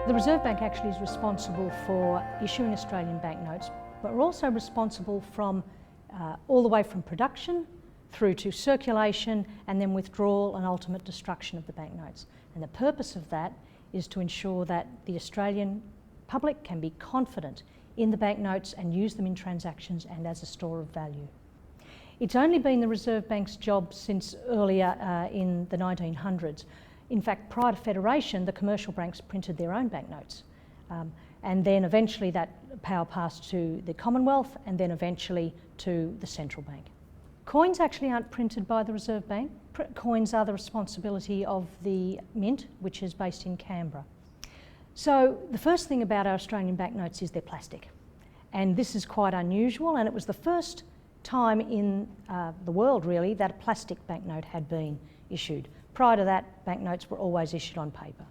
The Reserve Bank actually is responsible for issuing Australian banknotes, but we're also responsible from all the way from production through to circulation and then withdrawal and ultimate destruction of the banknotes. And the purpose of that is to ensure that the Australian public can be confident in the banknotes and use them in transactions and as a store of value. It's only been the Reserve Bank's job since earlier in the 1900s. In fact, prior to Federation, the commercial banks printed their own banknotes. And then eventually that power passed to the Commonwealth and then eventually to the central bank. Coins actually aren't printed by the Reserve Bank. Coins are the responsibility of the Mint, which is based in Canberra. So the first thing about our Australian banknotes is they're plastic. And this is quite unusual, and it was the first time in the world really that a plastic banknote had been issued. Prior to that, banknotes were always issued on paper.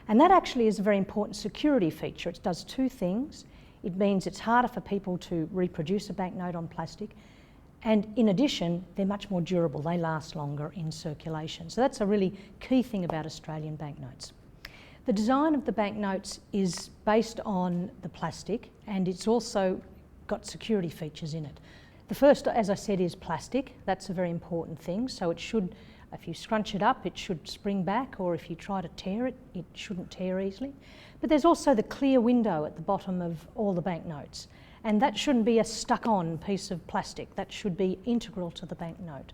And that actually is a very important security feature. It does two things. It means it's harder for people to reproduce a banknote on plastic, and in addition, they're much more durable. They last longer in circulation. So that's a really key thing about Australian banknotes. The design of the banknotes is based on the plastic, and it's also got security features in it. The first, as I said, is plastic. That's a very important thing. So it should, if you scrunch it up, it should spring back, or if you try to tear it, it shouldn't tear easily. But there's also the clear window at the bottom of all the banknotes, and that shouldn't be a stuck-on piece of plastic. That should be integral to the banknote.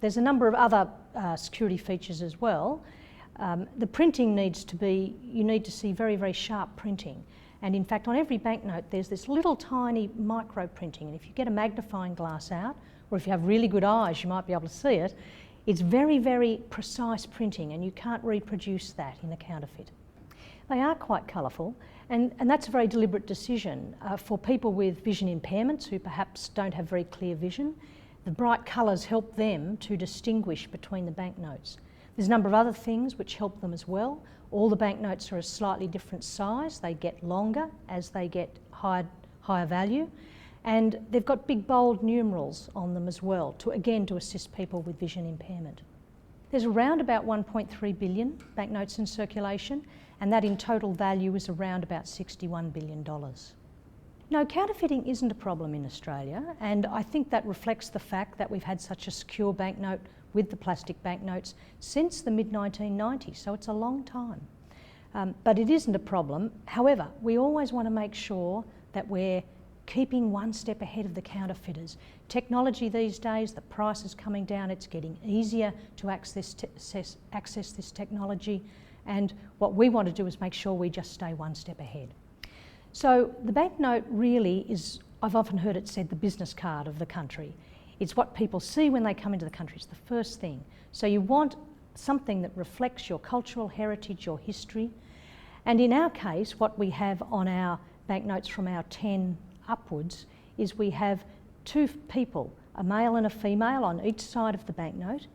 There's a number of other security features as well. The printing needs to be, you need to see very, very sharp printing. And in fact, on every banknote, there's this little tiny micro printing. And if you get a magnifying glass out, or if you have really good eyes, you might be able to see it. It's very, very precise printing, and you can't reproduce that in a counterfeit. They are quite colourful, and that's a very deliberate decision. For people with vision impairments who perhaps don't have very clear vision, the bright colours help them to distinguish between the banknotes. There's a number of other things which help them as well. All the banknotes are a slightly different size. They get longer as they get higher value. And they've got big bold numerals on them as well, to assist people with vision impairment. There's around about 1.3 billion banknotes in circulation, and that in total value is around about $61 billion. No, counterfeiting isn't a problem in Australia, and I think that reflects the fact that we've had such a secure banknote with the plastic banknotes since the mid-1990s, so it's a long time. But it isn't a problem. However, we always want to make sure that we're keeping one step ahead of the counterfeiters. Technology these days, the price is coming down, it's getting easier to access this technology, and what we want to do is make sure we just stay one step ahead. So the banknote really is, I've often heard it said, the business card of the country. It's what people see when they come into the country. It's the first thing. So you want something that reflects your cultural heritage, your history. And in our case, what we have on our banknotes from our 10 upwards is we have two people, a male and a female, on each side of the banknote.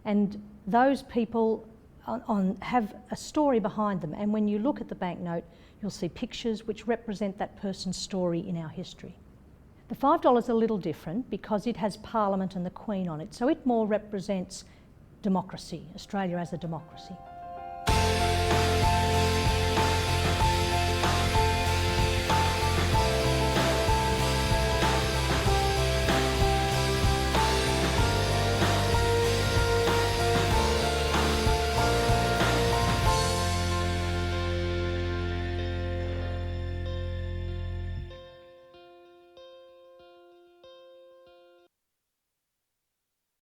And those people have a story behind them. And when you look at the banknote, you'll see pictures which represent that person's story in our history. The $5 is a little different because it has Parliament and the Queen on it, so it more represents democracy, Australia as a democracy.